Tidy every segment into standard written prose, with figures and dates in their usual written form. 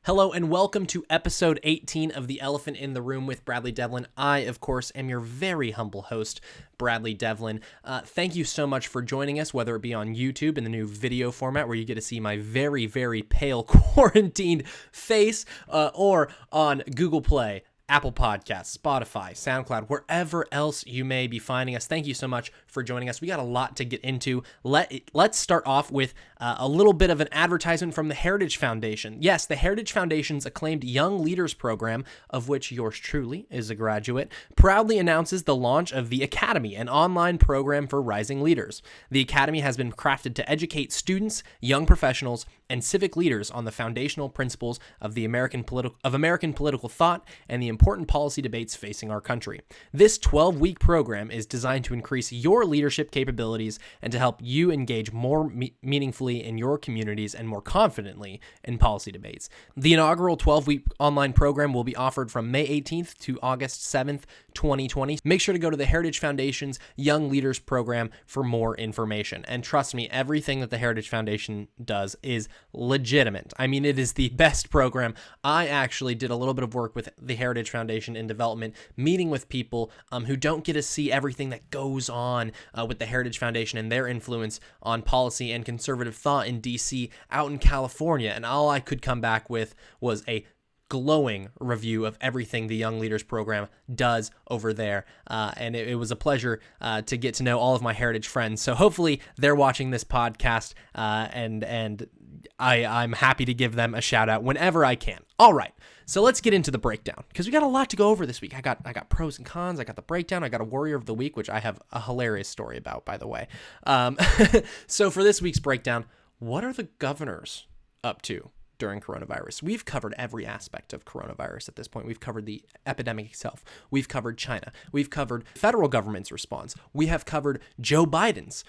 Hello and welcome to episode 18 of The Elephant in the Room with Bradley Devlin. I, of course, am your very humble host, Bradley Devlin. Thank you so much for joining us, whether it be on YouTube in the new video format where you get to see my very, very pale quarantined face, or on Google Play, Apple Podcasts, Spotify, SoundCloud, wherever else you may be finding us. Thank you so much for joining us. We got a lot to get into. Let's start off with a little bit of an advertisement from the Heritage Foundation. Yes, the Heritage Foundation's acclaimed Young Leaders Program, of which yours truly is a graduate, proudly announces the launch of the Academy, an online program for rising leaders. The Academy has been crafted to educate students, young professionals, and civic leaders on the foundational principles of American political thought and the important policy debates facing our country. This 12-week program is designed to increase your leadership capabilities and to help you engage more meaningfully in your communities and more confidently in policy debates. The inaugural 12-week online program will be offered from May 18th to August 7th, 2020. Make sure to go to the Heritage Foundation's Young Leaders Program for more information. And trust me, everything that the Heritage Foundation does is legitimate. I mean, it is the best program. I actually did a little bit of work with the Heritage Foundation in development, meeting with people who don't get to see everything that goes on with the Heritage Foundation and their influence on policy and conservative thought in DC out in California. And all I could come back with was a glowing review of everything the Young Leaders Program does over there. And it was a pleasure to get to know all of my Heritage friends. So hopefully they're watching this podcast, and I'm happy to give them a shout out whenever I can. All right, so let's get into the breakdown because we got a lot to go over this week. I got pros and cons. I got the breakdown. I got a Warrior of the Week, which I have a hilarious story about, by the way. So for this week's breakdown, what are the governors up to during coronavirus? We've covered every aspect of coronavirus at this point. We've covered the epidemic itself. We've covered China. We've covered federal government's response. We have covered Joe Biden's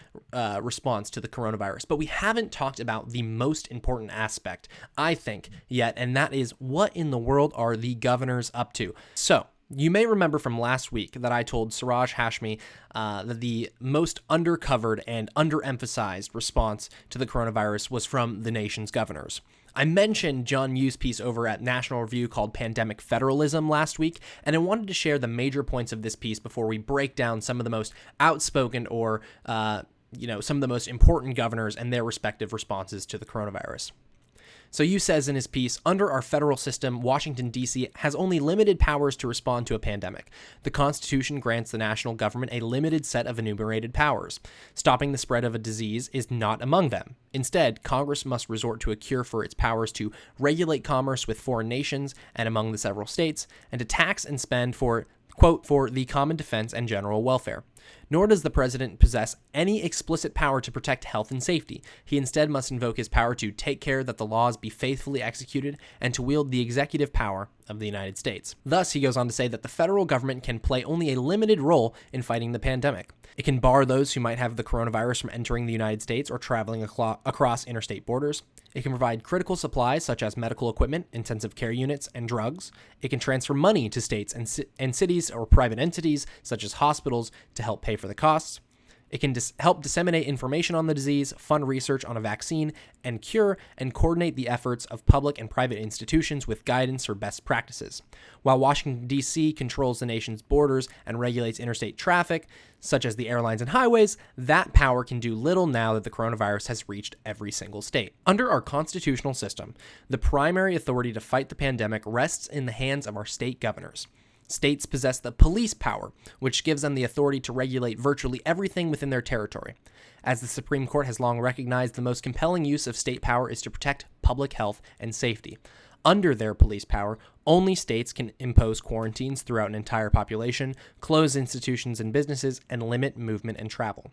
response to the coronavirus. But we haven't talked about the most important aspect, I think, yet, and that is what in the world are the governors up to? So, you may remember from last week that I told Siraj Hashmi that the most undercovered and underemphasized response to the coronavirus was from the nation's governors. I mentioned John Yu's piece over at National Review called Pandemic Federalism last week, and I wanted to share the major points of this piece before we break down some of the most outspoken or, some of the most important governors and their respective responses to the coronavirus. So Yu says in his piece, under our federal system, Washington, D.C. has only limited powers to respond to a pandemic. The Constitution grants the national government a limited set of enumerated powers. Stopping the spread of a disease is not among them. Instead, Congress must resort to a cure for its powers to regulate commerce with foreign nations and among the several states, and to tax and spend for, quote, for the common defense and general welfare. Nor does the president possess any explicit power to protect health and safety. He instead must invoke his power to take care that the laws be faithfully executed and to wield the executive power of the United States. Thus, he goes on to say that the federal government can play only a limited role in fighting the pandemic. It can bar those who might have the coronavirus from entering the United States or traveling across interstate borders. It can provide critical supplies such as medical equipment, intensive care units, and drugs. It can transfer money to states and cities or private entities such as hospitals to help pay for the costs. It can help disseminate information on the disease, fund research on a vaccine and cure, and coordinate the efforts of public and private institutions with guidance or best practices. While Washington, D.C. controls the nation's borders and regulates interstate traffic, such as the airlines and highways, that power can do little now that the coronavirus has reached every single state. Under our constitutional system, the primary authority to fight the pandemic rests in the hands of our state governors. States possess the police power, which gives them the authority to regulate virtually everything within their territory. As the Supreme Court has long recognized, the most compelling use of state power is to protect public health and safety. Under their police power, only states can impose quarantines throughout an entire population, close institutions and businesses, and limit movement and travel.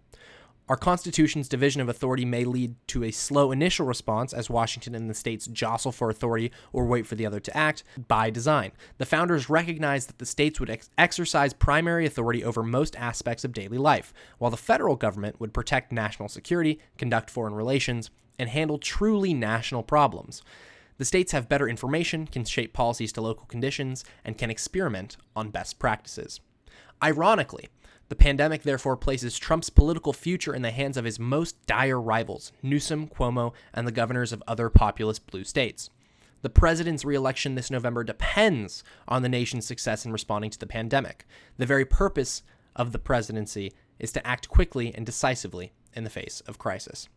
Our Constitution's division of authority may lead to a slow initial response as Washington and the states jostle for authority or wait for the other to act by design. The founders recognized that the states would exercise primary authority over most aspects of daily life, while the federal government would protect national security, conduct foreign relations, and handle truly national problems. The states have better information, can shape policies to local conditions, and can experiment on best practices. Ironically, the pandemic therefore places Trump's political future in the hands of his most dire rivals, Newsom, Cuomo, and the governors of other populist blue states. The president's reelection this November depends on the nation's success in responding to the pandemic. The very purpose of the presidency is to act quickly and decisively in the face of crisis.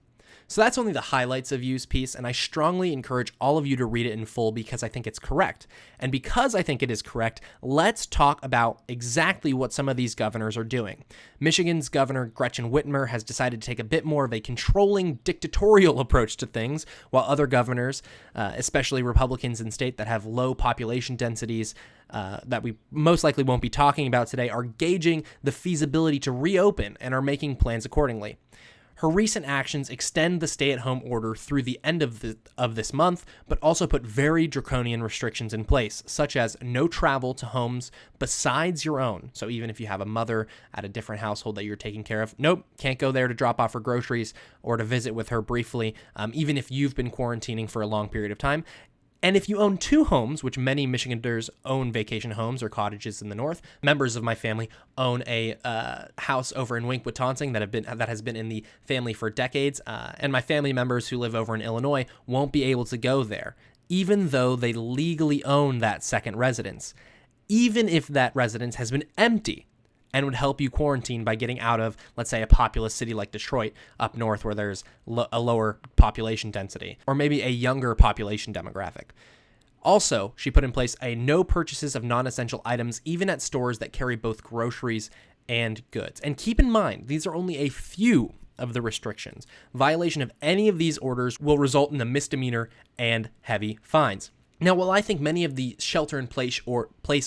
So that's only the highlights of Yu's piece, and I strongly encourage all of you to read it in full because I think it's correct. And because I think it is correct, let's talk about exactly what some of these governors are doing. Michigan's Governor Gretchen Whitmer has decided to take a bit more of a controlling, dictatorial approach to things, while other governors, especially Republicans in state that have low population densities, that we most likely won't be talking about today, are gauging the feasibility to reopen and are making plans accordingly. Her recent actions extend the stay-at-home order through the end of this month, but also put very draconian restrictions in place, such as no travel to homes besides your own. So even if you have a mother at a different household that you're taking care of, nope, can't go there to drop off her groceries or to visit with her briefly, even if you've been quarantining for a long period of time. And if you own two homes, which many Michiganders own vacation homes or cottages in the north, members of my family own a house over in Wink-Wetansing that has been in the family for decades, and my family members who live over in Illinois won't be able to go there, even though they legally own that second residence, even if that residence has been empty and would help you quarantine by getting out of, let's say, a populous city like Detroit up north where there's a lower population density, or maybe a younger population demographic. Also, she put in place a no purchases of non-essential items, even at stores that carry both groceries and goods. And keep in mind, these are only a few of the restrictions. Violation of any of these orders will result in a misdemeanor and heavy fines. Now, while I think many of the shelter-in-place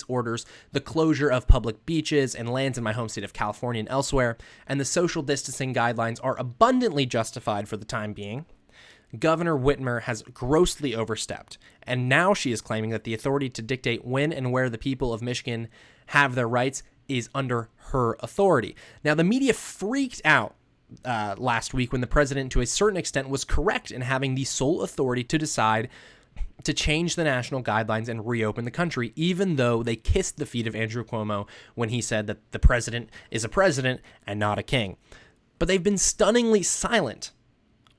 orders, the closure of public beaches and lands in my home state of California and elsewhere, and the social distancing guidelines are abundantly justified for the time being, Governor Whitmer has grossly overstepped, and now she is claiming that the authority to dictate when and where the people of Michigan have their rights is under her authority. Now, the media freaked out last week when the president, to a certain extent, was correct in having the sole authority to decide to change the national guidelines and reopen the country, even though they kissed the feet of Andrew Cuomo when he said that the president is a president and not a king. But they've been stunningly silent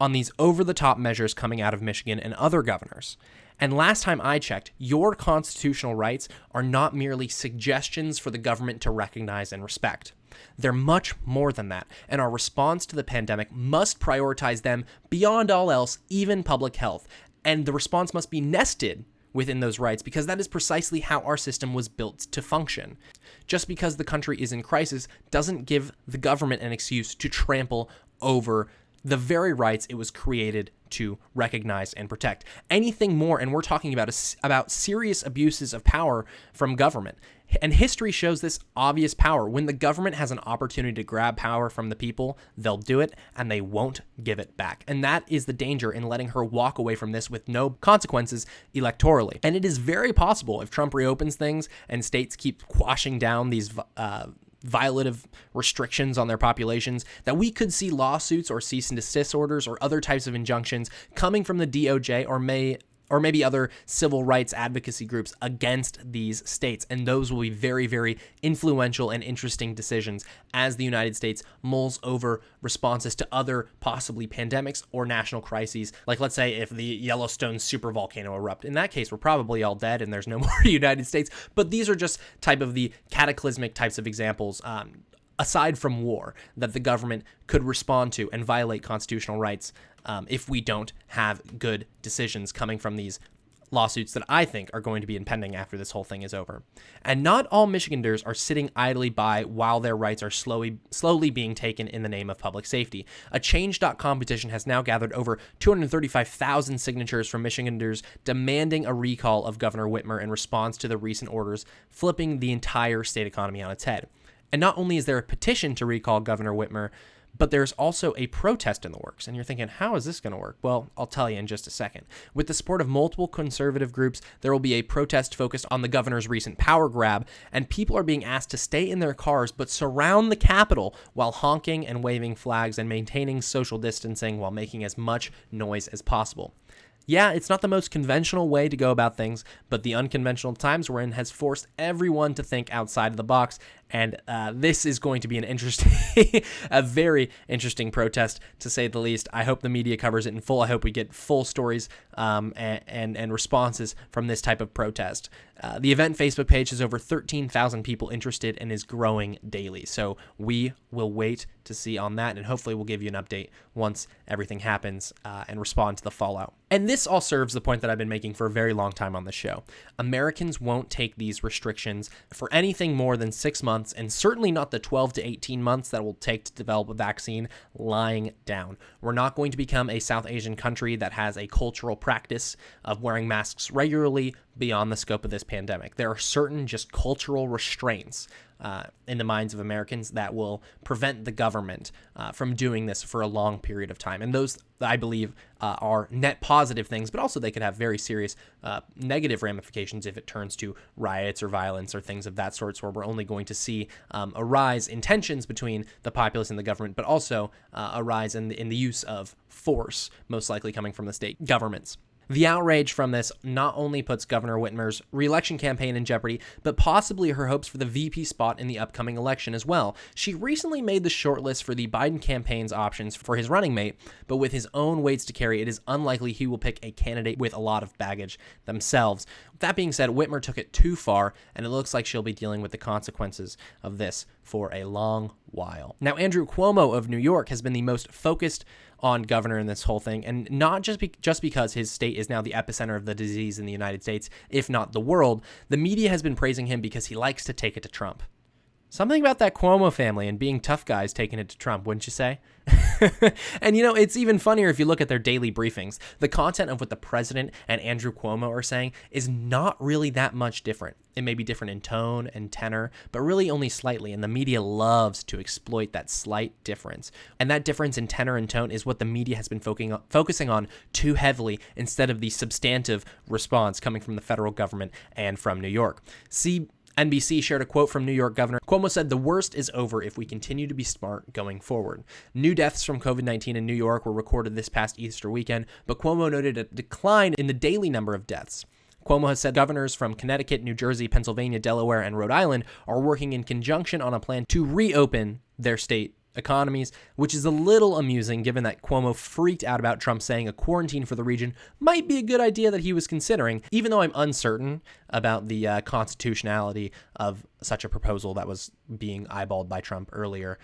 on these over-the-top measures coming out of Michigan and other governors. And last time I checked, your constitutional rights are not merely suggestions for the government to recognize and respect. They're much more than that, and our response to the pandemic must prioritize them beyond all else, even public health. And the response must be nested within those rights because that is precisely how our system was built to function. Just because the country is in crisis doesn't give the government an excuse to trample over the very rights it was created to recognize and protect. Anything more, and we're talking about serious abuses of power from government. And history shows this obvious power. When the government has an opportunity to grab power from the people, they'll do it, and they won't give it back. And that is the danger in letting her walk away from this with no consequences electorally. And it is very possible, if Trump reopens things and states keep quashing down these violative restrictions on their populations, that we could see lawsuits or cease and desist orders or other types of injunctions coming from the DOJ or maybe other civil rights advocacy groups against these states. And those will be very, very influential and interesting decisions as the United States mulls over responses to other possibly pandemics or national crises. Like, let's say if the Yellowstone supervolcano erupt. In that case, we're probably all dead and there's no more United States. But these are just type of the cataclysmic types of examples, aside from war, that the government could respond to and violate constitutional rights if we don't have good decisions coming from these lawsuits that I think are going to be impending after this whole thing is over. And not all Michiganders are sitting idly by while their rights are slowly being taken in the name of public safety. A Change.com petition has now gathered over 235,000 signatures from Michiganders demanding a recall of Governor Whitmer in response to the recent orders flipping the entire state economy on its head. And not only is there a petition to recall Governor Whitmer, but there's also a protest in the works. And you're thinking, how is this going to work? Well, I'll tell you in just a second. With the support of multiple conservative groups, there will be a protest focused on the governor's recent power grab, and people are being asked to stay in their cars but surround the Capitol while honking and waving flags and maintaining social distancing while making as much noise as possible. Yeah, it's not the most conventional way to go about things, but the unconventional times we're in has forced everyone to think outside of the box, And this is going to be an interesting, a very interesting protest, to say the least. I hope the media covers it in full. I hope we get full stories and responses from this type of protest. The event Facebook page has over 13,000 people interested and is growing daily. So we will wait to see on that, and hopefully we'll give you an update once everything happens and respond to the fallout. And this all serves the point that I've been making for a very long time on the show. Americans won't take these restrictions for anything more than 6 months, and certainly not the 12 to 18 months that it will take to develop a vaccine lying down. We're not going to become a South Asian country that has a cultural practice of wearing masks regularly beyond the scope of this pandemic. There are certain just cultural restraints in the minds of Americans that will prevent the government from doing this for a long period of time. And those, I believe, are net positive things, but also they could have very serious negative ramifications if it turns to riots or violence or things of that sort, where we're only going to see a rise in tensions between the populace and the government, but also a rise in the use of force, most likely coming from the state governments. The outrage from this not only puts Governor Whitmer's re-election campaign in jeopardy, but possibly her hopes for the VP spot in the upcoming election as well. She recently made the shortlist for the Biden campaign's options for his running mate, but with his own weights to carry, it is unlikely he will pick a candidate with a lot of baggage themselves. That being said, Whitmer took it too far, and it looks like she'll be dealing with the consequences of this for a long while. Now, Andrew Cuomo of New York has been the most focused on governor in this whole thing, and not just because his state is now the epicenter of the disease in the United States, if not the world. The media has been praising him because he likes to take it to Trump. Something about that Cuomo family and being tough guys taking it to Trump, wouldn't you say? And it's even funnier if you look at their daily briefings. The content of what the president and Andrew Cuomo are saying is not really that much different. It may be different in tone and tenor, but really only slightly, and the media loves to exploit that slight difference. And that difference in tenor and tone is what the media has been focusing on too heavily, instead of the substantive response coming from the federal government and from New York. NBC shared a quote from New York Governor Cuomo said, "The worst is over if we continue to be smart going forward." New deaths from COVID-19 in New York were recorded this past Easter weekend, but Cuomo noted a decline in the daily number of deaths. Cuomo has said governors from Connecticut, New Jersey, Pennsylvania, Delaware, and Rhode Island are working in conjunction on a plan to reopen their state economies, which is a little amusing given that Cuomo freaked out about Trump saying a quarantine for the region might be a good idea that he was considering, even though I'm uncertain about the constitutionality of such a proposal that was being eyeballed by Trump earlier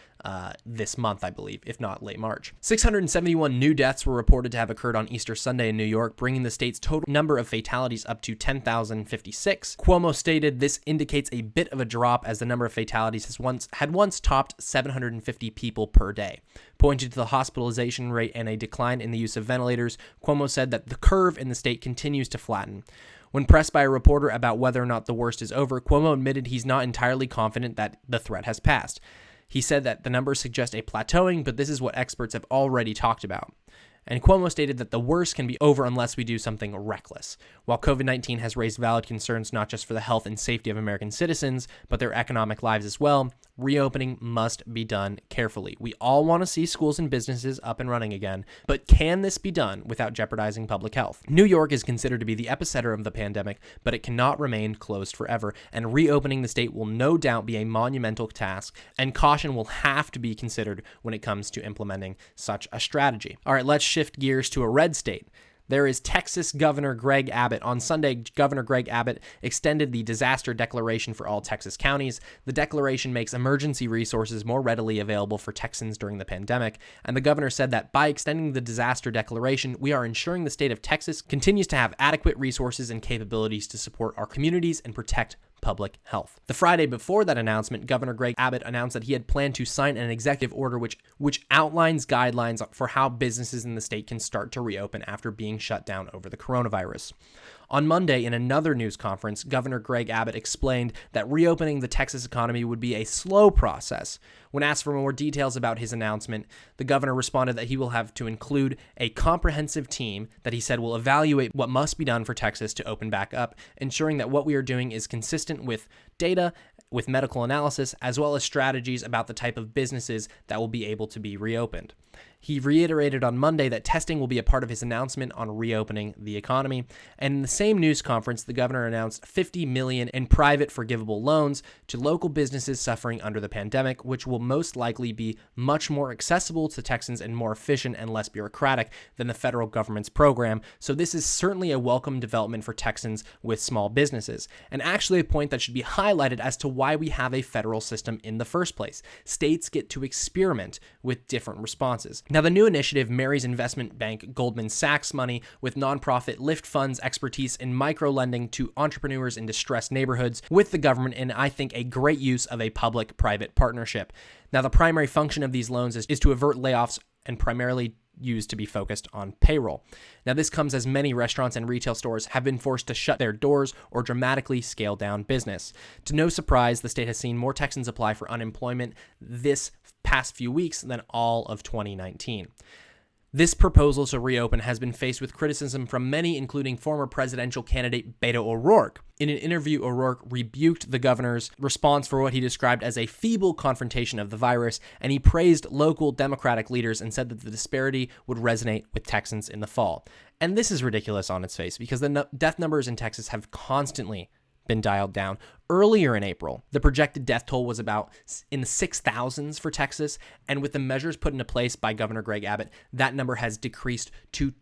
this month, I believe, if not late March. 671 new deaths were reported to have occurred on Easter Sunday in New York, bringing the state's total number of fatalities up to 10,056. Cuomo stated this indicates a bit of a drop as the number of fatalities had once topped 750 people per day. Pointing to the hospitalization rate and a decline in the use of ventilators, Cuomo said that the curve in the state continues to flatten. When pressed by a reporter about whether or not the worst is over, Cuomo admitted he's not entirely confident that the threat has passed. He said that the numbers suggest a plateauing, but this is what experts have already talked about. And Cuomo stated that the worst can be over unless we do something reckless. While COVID-19 has raised valid concerns not just for the health and safety of American citizens, but their economic lives as well, reopening must be done carefully. We all want to see schools and businesses up and running again, but can this be done without jeopardizing public health? New York is considered to be the epicenter of the pandemic, but it cannot remain closed forever, and reopening the state will no doubt be a monumental task, and caution will have to be considered when it comes to implementing such a strategy. All right, let's shift gears to a red state. There is Texas Governor Greg Abbott. On Sunday, Governor Greg Abbott extended the disaster declaration for all Texas counties. The declaration makes emergency resources more readily available for Texans during the pandemic, and the governor said that by extending the disaster declaration, we are ensuring the state of Texas continues to have adequate resources and capabilities to support our communities and protect public health. The Friday before that announcement, Governor Greg Abbott announced that he had planned to sign an executive order which outlines guidelines for how businesses in the state can start to reopen after being shut down over the coronavirus. On Monday, in another news conference, Governor Greg Abbott explained that reopening the Texas economy would be a slow process. When asked for more details about his announcement, the governor responded that he will have to include a comprehensive team that he said will evaluate what must be done for Texas to open back up, ensuring that what we are doing is consistent with data, with medical analysis, as well as strategies about the type of businesses that will be able to be reopened. He reiterated on Monday that testing will be a part of his announcement on reopening the economy. And in the same news conference, the governor announced $50 million in private forgivable loans to local businesses suffering under the pandemic, which will most likely be much more accessible to Texans and more efficient and less bureaucratic than the federal government's program. So this is certainly a welcome development for Texans with small businesses, and actually a point that should be highlighted as to why we have a federal system in the first place. States get to experiment with different responses. Now, the new initiative marries investment bank Goldman Sachs money with nonprofit Lift Fund's expertise in micro-lending to entrepreneurs in distressed neighborhoods with the government, and I think a great use of a public-private partnership. Now, the primary function of these loans is to avert layoffs and primarily used to be focused on payroll. Now, this comes as many restaurants and retail stores have been forced to shut their doors or dramatically scale down business. To no surprise, the state has seen more Texans apply for unemployment this past few weeks than all of 2019. This proposal to reopen has been faced with criticism from many, including former presidential candidate Beto O'Rourke. In an interview, O'Rourke rebuked the governor's response for what he described as a feeble confrontation of the virus, and he praised local Democratic leaders and said that the disparity would resonate with Texans in the fall. And this is ridiculous on its face because the death numbers in Texas have constantly been dialed down. Earlier in April, the projected death toll was about in the 6,000s for Texas, and with the measures put into place by Governor Greg Abbott, that number has decreased to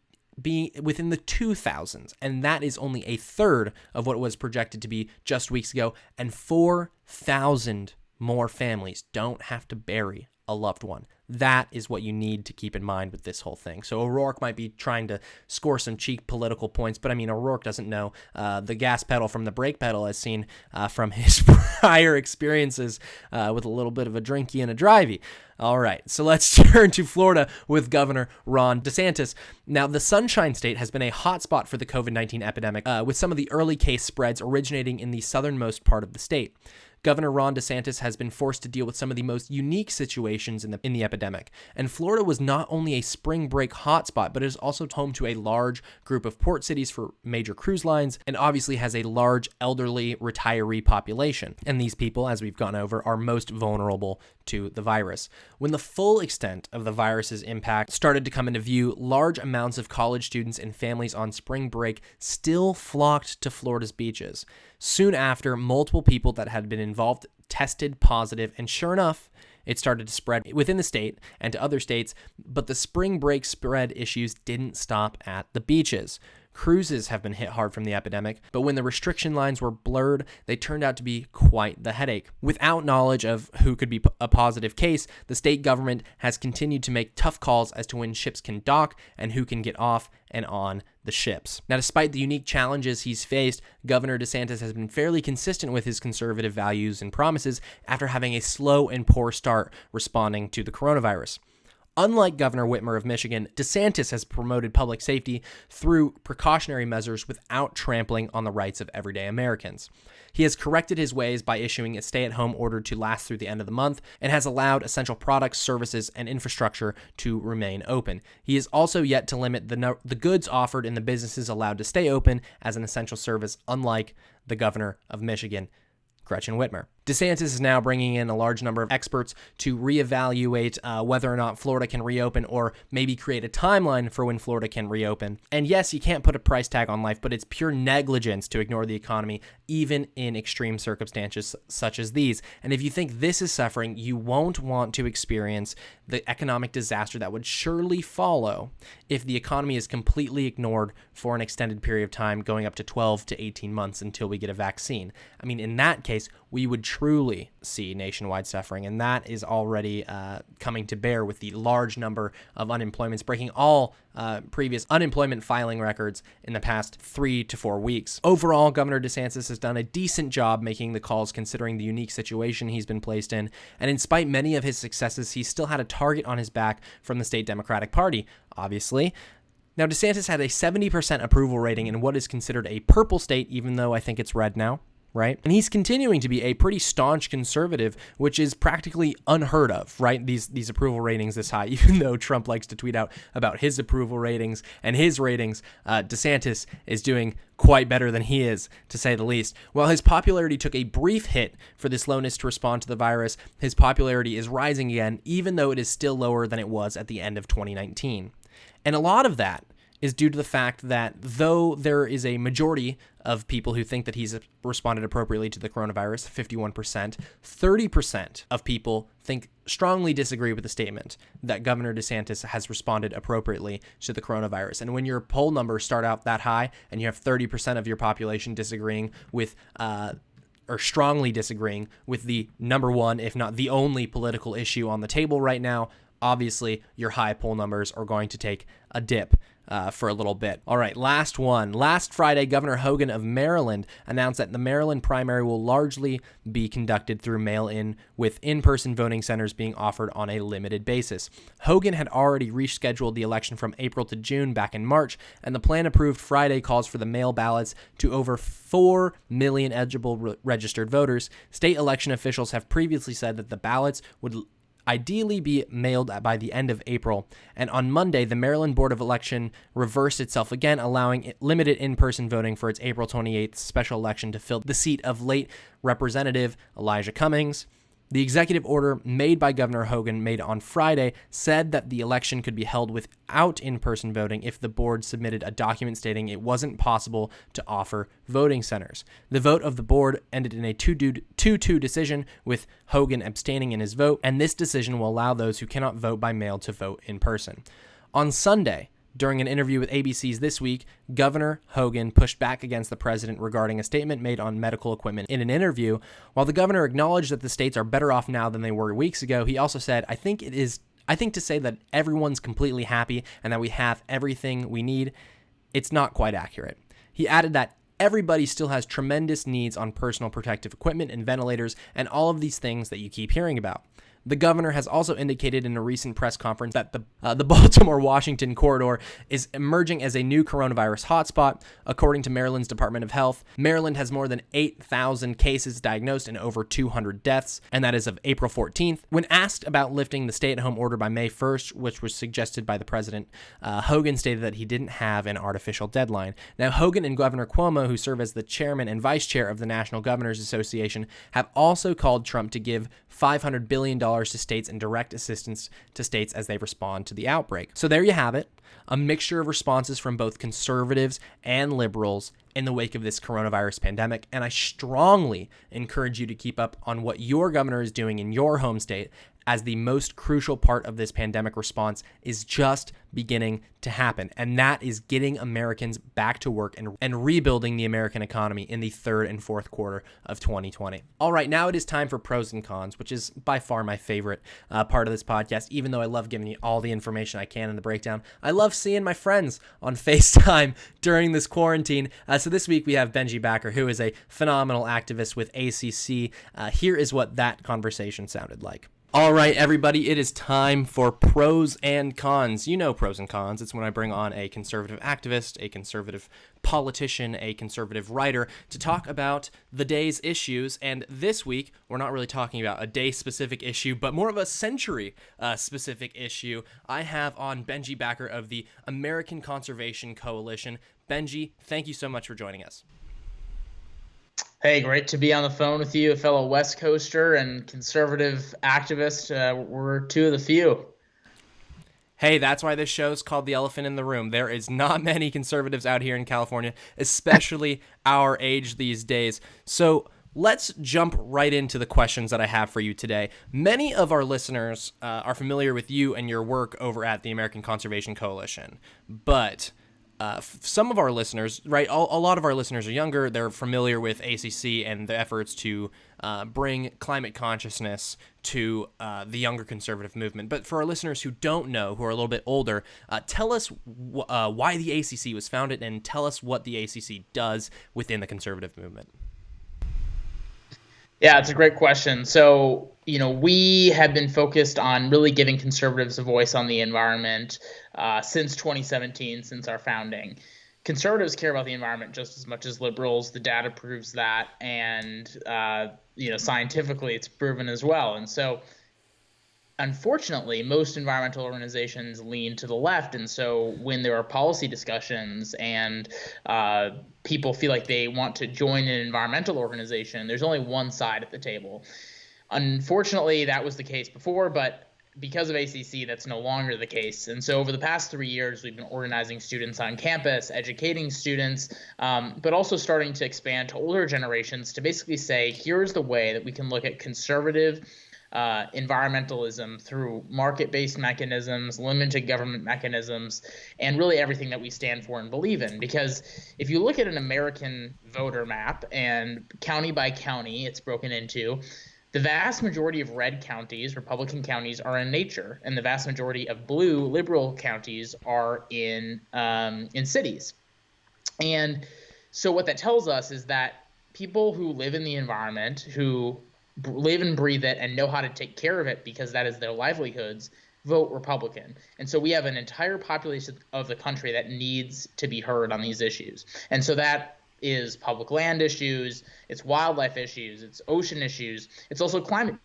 be within the 2,000s, and that is only a third of what it was projected to be just weeks ago, and 4,000 more families don't have to bury a loved one. That is what you need to keep in mind with this whole thing. So O'Rourke might be trying to score some cheap political points, but I mean, O'Rourke doesn't know the gas pedal from the brake pedal, as seen from his prior experiences with a little bit of a drinky and a drivey. All right, so let's turn to Florida with Governor Ron DeSantis. Now, the Sunshine State has been a hotspot for the COVID-19 epidemic, with some of the early case spreads originating in the southernmost part of the state. Governor Ron DeSantis has been forced to deal with some of the most unique situations in the epidemic. And Florida was not only a spring break hotspot, but it is also home to a large group of port cities for major cruise lines, and obviously has a large elderly retiree population. And these people, as we've gone over, are most vulnerable to the virus. When the full extent of the virus's impact started to come into view, large amounts of college students and families on spring break still flocked to Florida's beaches. Soon after, multiple people that had been involved tested positive, and sure enough, it started to spread within the state and to other states, but the spring break spread issues didn't stop at the beaches. Cruises have been hit hard from the epidemic, but when the restriction lines were blurred, they turned out to be quite the headache. Without knowledge of who could be a positive case, the state government has continued to make tough calls as to when ships can dock and who can get off and on the ships. Now, despite the unique challenges he's faced, Governor DeSantis has been fairly consistent with his conservative values and promises after having a slow and poor start responding to the coronavirus. Unlike Governor Whitmer of Michigan, DeSantis has promoted public safety through precautionary measures without trampling on the rights of everyday Americans. He has corrected his ways by issuing a stay-at-home order to last through the end of the month and has allowed essential products, services, and infrastructure to remain open. He is also yet to limit the goods offered and the businesses allowed to stay open as an essential service, unlike the governor of Michigan, Gretchen Whitmer. DeSantis is now bringing in a large number of experts to reevaluate whether or not Florida can reopen, or maybe create a timeline for when Florida can reopen. And yes, you can't put a price tag on life, but it's pure negligence to ignore the economy, even in extreme circumstances such as these. And if you think this is suffering, you won't want to experience the economic disaster that would surely follow if the economy is completely ignored for an extended period of time, going up to 12 to 18 months until we get a vaccine. I mean, in that case, we would truly see nationwide suffering, and that is already coming to bear with the large number of unemployments, breaking all previous unemployment filing records in the past 3 to 4 weeks. Overall, Governor DeSantis has done a decent job making the calls considering the unique situation he's been placed in, and in spite of many of his successes, he still had a target on his back from the state Democratic Party, obviously. Now, DeSantis had a 70% approval rating in what is considered a purple state, even though I think it's red now. right? And he's continuing to be a pretty staunch conservative, which is practically unheard of, right? These approval ratings this high, even though Trump likes to tweet out about his approval ratings and his ratings, DeSantis is doing quite better than he is, to say the least. While his popularity took a brief hit for the slowness to respond to the virus, his popularity is rising again, even though it is still lower than it was at the end of 2019. And a lot of that is due to the fact that though there is a majority of people who think that he's responded appropriately to the coronavirus, 51%, 30% of people strongly disagree with the statement that Governor DeSantis has responded appropriately to the coronavirus. And when your poll numbers start out that high and you have 30% of your population disagreeing with or strongly disagreeing with the number one, if not the only political issue on the table right now, obviously your high poll numbers are going to take a dip for a little bit. All right, last one. Last Friday, Governor Hogan of Maryland announced that the Maryland primary will largely be conducted through mail-in, with in-person voting centers being offered on a limited basis. Hogan had already rescheduled the election from April to June back in March, and the plan approved Friday calls for the mail ballots to over 4 million eligible registered voters. State election officials have previously said that the ballots would ideally be mailed by the end of April. And on Monday, the Maryland Board of Election reversed itself again, allowing limited in-person voting for its April 28th special election to fill the seat of late Representative Elijah Cummings. The executive order made by Governor Hogan made on Friday said that the election could be held without in-person voting if the board submitted a document stating it wasn't possible to offer voting centers. The vote of the board ended in a 2-2 decision, with Hogan abstaining in his vote, and this decision will allow those who cannot vote by mail to vote in person. On Sunday, during an interview with ABC's This Week, Governor Hogan pushed back against the president regarding a statement made on medical equipment. In an interview, while the governor acknowledged that the states are better off now than they were weeks ago, he also said, I think to say that everyone's completely happy and that we have everything we need, it's not quite accurate. He added that everybody still has tremendous needs on personal protective equipment and ventilators and all of these things that you keep hearing about. The governor has also indicated in a recent press conference that the Baltimore-Washington corridor is emerging as a new coronavirus hotspot. According to Maryland's Department of Health, Maryland has more than 8,000 cases diagnosed and over 200 deaths, and that is of April 14th. When asked about lifting the stay-at-home order by May 1st, which was suggested by the president, Hogan stated that he didn't have an artificial deadline. Now, Hogan and Governor Cuomo, who serve as the chairman and vice chair of the National Governors Association, have also called Trump to give $500 billion to states and direct assistance to states as they respond to the outbreak. So there you have it, a mixture of responses from both conservatives and liberals in the wake of this coronavirus pandemic. And I strongly encourage you to keep up on what your governor is doing in your home state, as the most crucial part of this pandemic response is just beginning to happen. And that is getting Americans back to work and rebuilding the American economy in the third and fourth quarter of 2020. All right, now it is time for pros and cons, which is by far my favorite part of this podcast. Even though I love giving you all the information I can in the breakdown, I love seeing my friends on FaceTime during this quarantine. So this week we have Benji Backer, who is a phenomenal activist with ACC. Here is what that conversation sounded like. All right, everybody, it is time for pros and cons. You know pros and cons. It's when I bring on a conservative activist, a conservative politician, a conservative writer to talk about the day's issues. And this week, we're not really talking about a day-specific issue, but more of a century-specific issue. I have on Benji Backer of the American Conservation Coalition. Benji, thank you so much for joining us. Hey, great to be on the phone with you, a fellow West Coaster and conservative activist. We're two of the few. Hey, that's why this show is called The Elephant in the Room. There is not many conservatives out here in California, especially our age these days. So let's jump right into the questions that I have for you today. Many of our listeners are familiar with you and your work over at the American Conservation Coalition, but some of our listeners, right, a lot of our listeners are younger. They're familiar with ACC and the efforts to bring climate consciousness to the younger conservative movement. But for our listeners who don't know, who are a little bit older, tell us why the ACC was founded and tell us what the ACC does within the conservative movement. Yeah, it's a great question. So, we have been focused on really giving conservatives a voice on the environment since 2017, since our founding. conservatives care about the environment just as much as liberals. The data proves that, and scientifically, it's proven as well. And so, unfortunately, most environmental organizations lean to the left, and so when there are policy discussions and people feel like they want to join an environmental organization, there's only one side at the table. Unfortunately, that was the case before, but because of ACC, that's no longer the case. And so over the past 3 years, we've been organizing students on campus, educating students, but also starting to expand to older generations to basically say, here's the way that we can look at conservative environmentalism through market-based mechanisms, limited government mechanisms, and really everything that we stand for and believe in. Because if you look at an American voter map and county by county, it's broken into, the vast majority of red counties, Republican counties, are in nature, and the vast majority of blue, liberal counties are in cities. And so what that tells us is that people who live in the environment, who live and breathe it and know how to take care of it because that is their livelihoods, vote Republican. And so we have an entire population of the country that needs to be heard on these issues. And so that is public land issues, it's wildlife issues, it's ocean issues, it's also climate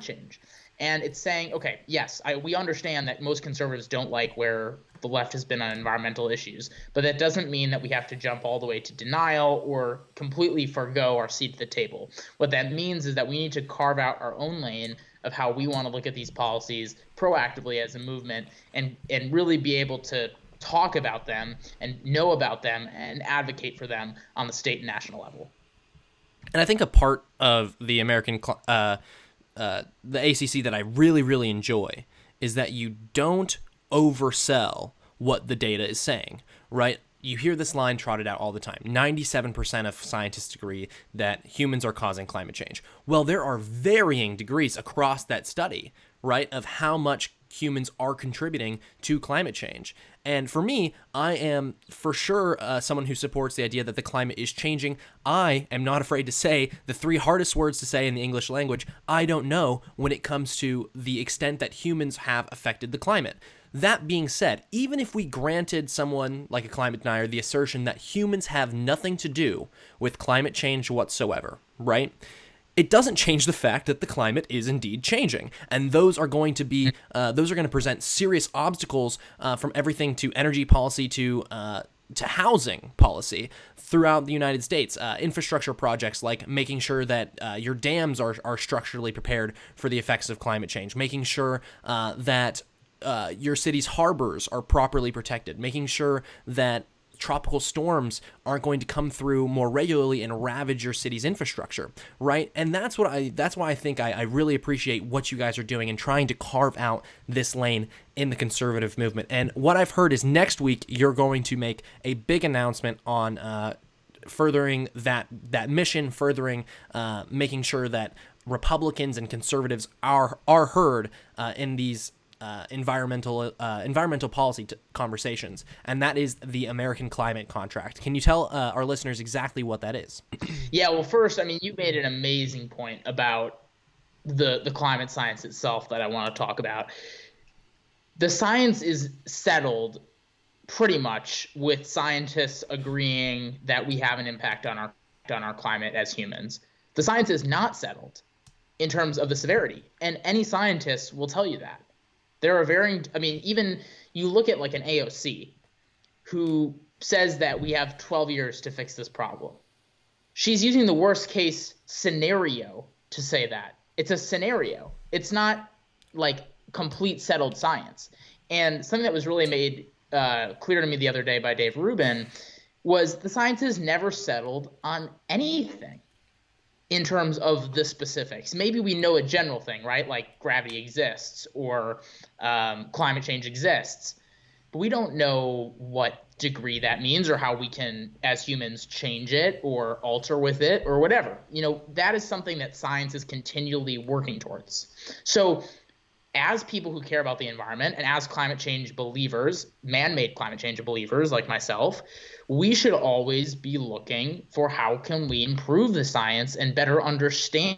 change. And it's saying, okay, yes, we understand that most conservatives don't like where the left has been on environmental issues, but that doesn't mean that we have to jump all the way to denial or completely forgo our seat at the table. What that means is that we need to carve out our own lane of how we want to look at these policies proactively as a movement and really be able to talk about them and know about them and advocate for them on the state and national level. And I think a part of the the ACC that I really, really enjoy is that you don't oversell what the data is saying, right? You hear this line trotted out all the time. 97% of scientists agree that humans are causing climate change. Well, there are varying degrees across that study, right, of how much humans are contributing to climate change. And for me, I am for sure someone who supports the idea that the climate is changing. I am not afraid to say the three hardest words to say in the English language, I don't know, when it comes to the extent that humans have affected the climate. That being said, even if we granted someone like a climate denier the assertion that humans have nothing to do with climate change whatsoever, right? It doesn't change the fact that the climate is indeed changing, and those are going to present serious obstacles from everything to energy policy to housing policy throughout the United States. Infrastructure projects like making sure that your dams are structurally prepared for the effects of climate change, making sure that your city's harbors are properly protected, making sure that tropical storms aren't going to come through more regularly and ravage your city's infrastructure, right? And that's why I think I really appreciate what you guys are doing and trying to carve out this lane in the conservative movement. And what I've heard is next week you're going to make a big announcement on furthering that mission, furthering making sure that Republicans and conservatives are heard in these environmental policy conversations, and that is the American Climate Contract. Can you tell our listeners exactly what that is? Yeah, well, first, I mean, you made an amazing point about the climate science itself that I want to talk about. The science is settled pretty much with scientists agreeing that we have an impact on our climate as humans. The science is not settled in terms of the severity, and any scientist will tell you that. There are varying, I mean, even you look at like an AOC who says that we have 12 years to fix this problem. She's using the worst case scenario to say that. It's a scenario. It's not like complete settled science. And something that was really made clear to me the other day by Dave Rubin was the science is never settled on anything in terms of the specifics. Maybe we know a general thing, right? Like gravity exists or climate change exists, but we don't know what degree that means or how we can, as humans, change it or alter with it or whatever. That is something that science is continually working towards. So as people who care about the environment and as climate change believers, man-made climate change believers like myself, we should always be looking for how can we improve the science and better understand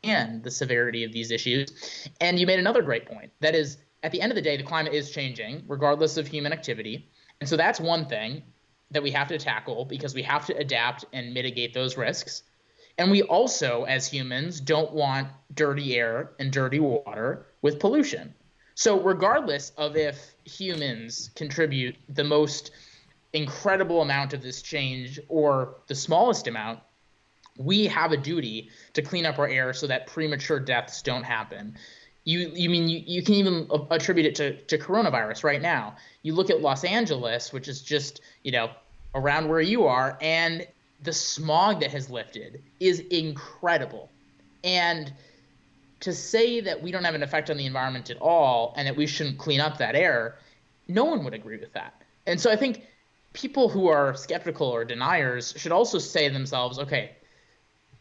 the severity of these issues. And you made another great point. That is, at the end of the day, the climate is changing regardless of human activity. And so that's one thing. that we have to tackle because we have to adapt and mitigate those risks. And we also, as humans, don't want dirty air and dirty water with pollution. So, regardless of if humans contribute the most incredible amount of this change or the smallest amount, we have a duty to clean up our air so that premature deaths don't happen. You can even attribute it to coronavirus right now. You look at Los Angeles, which is just, around where you are, and the smog that has lifted is incredible. And to say that we don't have an effect on the environment at all and that we shouldn't clean up that air, no one would agree with that. And so I think people who are skeptical or deniers should also say to themselves, okay,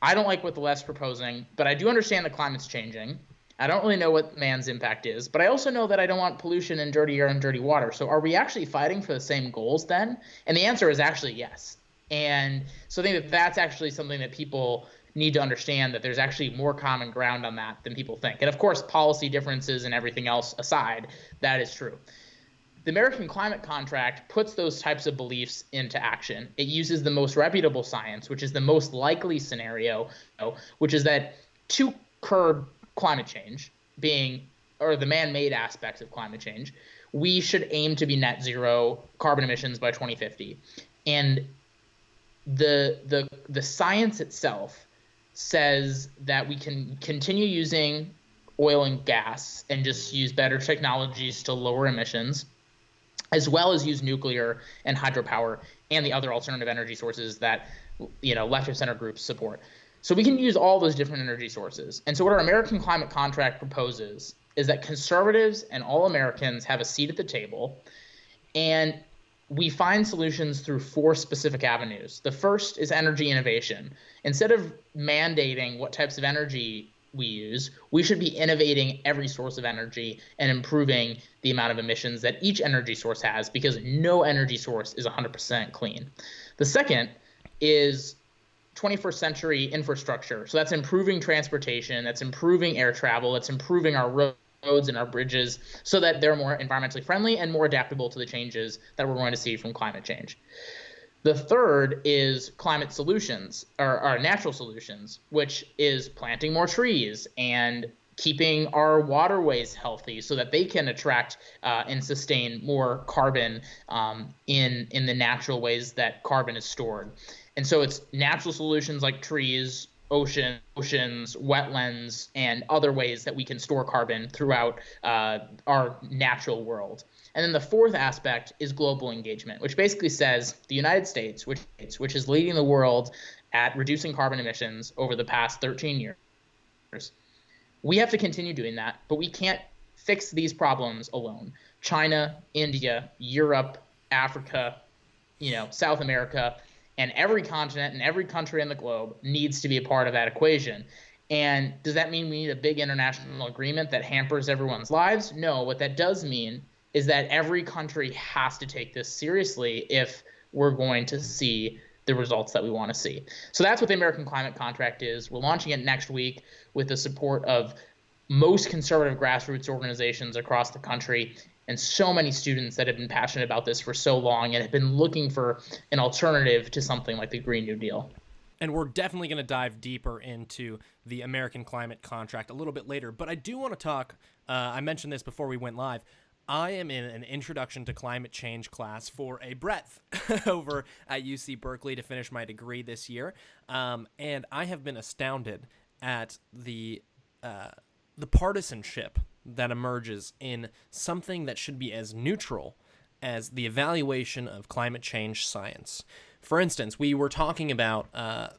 I don't like what the left's proposing, but I do understand the climate's changing. I don't really know what man's impact is, but I also know that I don't want pollution and dirty air and dirty water. So are we actually fighting for the same goals then? And the answer is actually yes. And so I think that that's actually something that people need to understand, that there's actually more common ground on that than people think. And of course, policy differences and everything else aside, that is true. The American Climate Contract puts those types of beliefs into action. It uses the most reputable science, which is the most likely scenario, which is that to curb climate change or the man-made aspects of climate change, we should aim to be net zero carbon emissions by 2050. And the science itself says that we can continue using oil and gas and just use better technologies to lower emissions, as well as use nuclear and hydropower and the other alternative energy sources that left of center groups support. So we can use all those different energy sources. And so what our American Climate Contract proposes is that conservatives and all Americans have a seat at the table, and we find solutions through 4 specific avenues. The first is energy innovation. Instead of mandating what types of energy we use, we should be innovating every source of energy and improving the amount of emissions that each energy source has, because no energy source is 100% clean. The second is 21st century infrastructure. So that's improving transportation, that's improving air travel, that's improving our roads and our bridges so that they're more environmentally friendly and more adaptable to the changes that we're going to see from climate change. The third is climate solutions, or natural solutions, which is planting more trees and keeping our waterways healthy so that they can attract and sustain more carbon in the natural ways that carbon is stored. And so it's natural solutions like trees, oceans, wetlands, and other ways that we can store carbon throughout our natural world. And then the fourth aspect is global engagement, which basically says the United States, which is leading the world at reducing carbon emissions over the past 13 years. We have to continue doing that, but we can't fix these problems alone. China, India, Europe, Africa, South America, and every continent and every country in the globe needs to be a part of that equation. And does that mean we need a big international agreement that hampers everyone's lives? No, what that does mean is that every country has to take this seriously if we're going to see the results that we want to see. So that's what the American Climate Contract is. We're launching it next week with the support of most conservative grassroots organizations across the country and so many students that have been passionate about this for so long and have been looking for an alternative to something like the Green New Deal. And we're definitely going to dive deeper into the American Climate Contract a little bit later. But I do want to talk, I mentioned this before we went live, I am in an Introduction to Climate Change class for a breadth over at UC Berkeley to finish my degree this year. And I have been astounded at the partisanship that emerges in something that should be as neutral as the evaluation of climate change science. For instance, we were talking about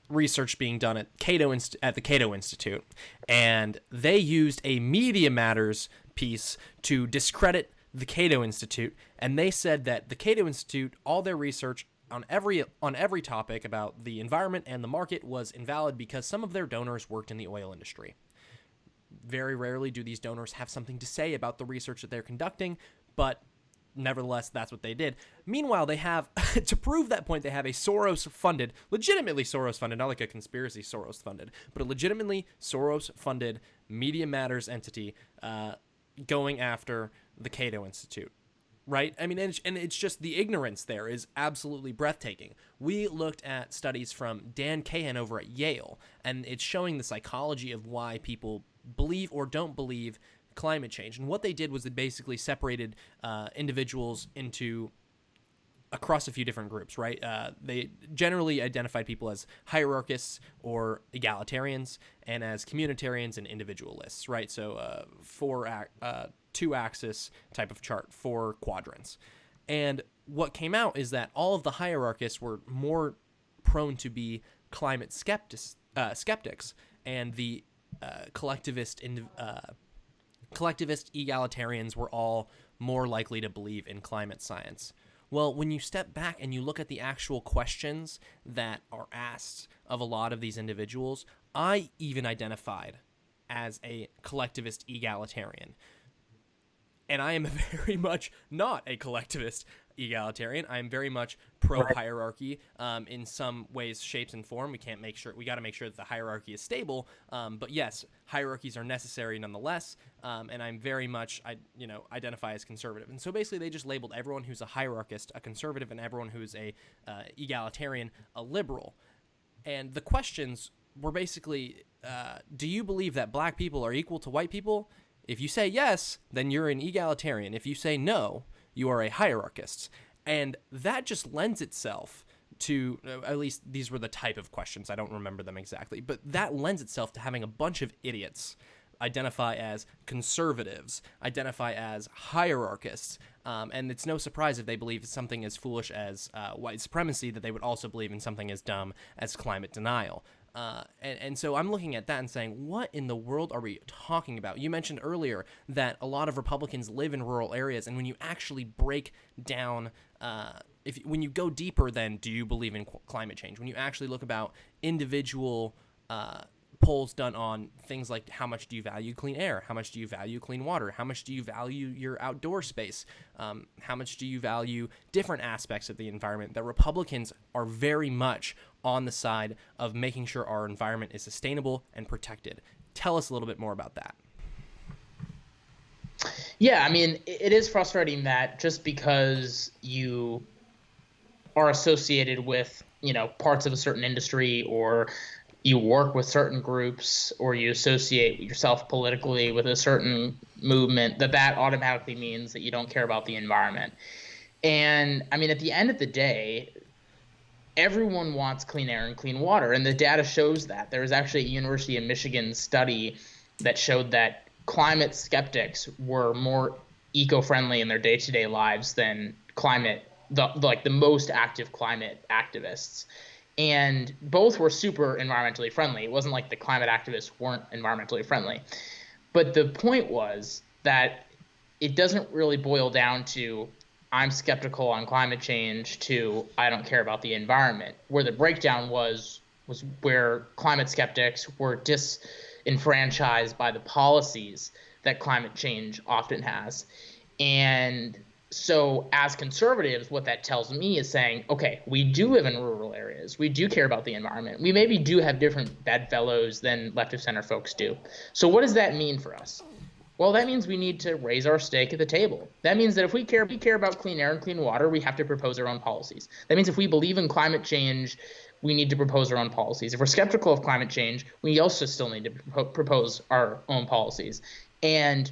research being done at the Cato Institute, and they used a Media Matters piece to discredit the Cato Institute, and they said that the Cato Institute, all their research on every topic about the environment and the market was invalid because some of their donors worked in the oil industry. Very rarely do these donors have something to say about the research that they're conducting, but nevertheless, that's what they did. Meanwhile, they have, to prove that point, they have a Soros-funded, legitimately Soros-funded, not like a conspiracy Soros-funded, but a legitimately Soros-funded Media Matters entity going after the Cato Institute. right? I mean, and it's just the ignorance there is absolutely breathtaking. We looked at studies from Dan Cahan over at Yale, and it's showing the psychology of why people believe or don't believe climate change. And what they did was they basically separated individuals into across a few different groups, right? They generally identified people as hierarchists or egalitarians, and as communitarians and individualists, right? So two-axis type of chart, 4 quadrants. And what came out is that all of the hierarchists were more prone to be climate skeptics, and the collectivist egalitarians were all more likely to believe in climate science. Well, when you step back and you look at the actual questions that are asked of a lot of these individuals, I even identified as a collectivist egalitarian. And I am very much not a collectivist egalitarian. I am very much pro-hierarchy in some ways, shapes, and form. We got to make sure that the hierarchy is stable. But yes, hierarchies are necessary nonetheless. And I'm very much, identify as conservative. And so basically, they just labeled everyone who's a hierarchist a conservative, and everyone who's a egalitarian a liberal. And the questions were basically, do you believe that black people are equal to white people? If you say yes, then you're an egalitarian. If you say no, you are a hierarchist. And that just lends itself to, at least these were the type of questions, I don't remember them exactly, but that lends itself to having a bunch of idiots identify as conservatives, identify as hierarchists, and it's no surprise if they believe something as foolish as white supremacy that they would also believe in something as dumb as climate denial. And so I'm looking at that and saying, what in the world are we talking about? You mentioned earlier that a lot of Republicans live in rural areas, and when you actually break down, when you go deeper than do you believe in climate change, when you actually look about individual polls done on things like how much do you value clean air, how much do you value clean water, how much do you value your outdoor space, how much do you value different aspects of the environment, that Republicans are very much on the side of making sure our environment is sustainable and protected. Tell us a little bit more about that. Yeah, I mean, it is frustrating that just because you are associated with, parts of a certain industry, or you work with certain groups, or you associate yourself politically with a certain movement, that automatically means that you don't care about the environment. And I mean, at the end of the day, everyone wants clean air and clean water, and the data shows that. There was actually a University of Michigan study that showed that climate skeptics were more eco-friendly in their day-to-day lives than the most active climate activists. And both were super environmentally friendly. It wasn't like the climate activists weren't environmentally friendly. But the point was that it doesn't really boil down to I'm skeptical on climate change to I don't care about the environment. Where the breakdown was where climate skeptics were disenfranchised by the policies that climate change often has. And so as conservatives, what that tells me is saying, okay, we do live in rural areas. We do care about the environment. We maybe do have different bedfellows than left of center folks do. So what does that mean for us? Well, that means we need to raise our stake at the table. That means that if we care about clean air and clean water, we have to propose our own policies. That means if we believe in climate change, we need to propose our own policies. If we're skeptical of climate change, we also still need to propose our own policies. And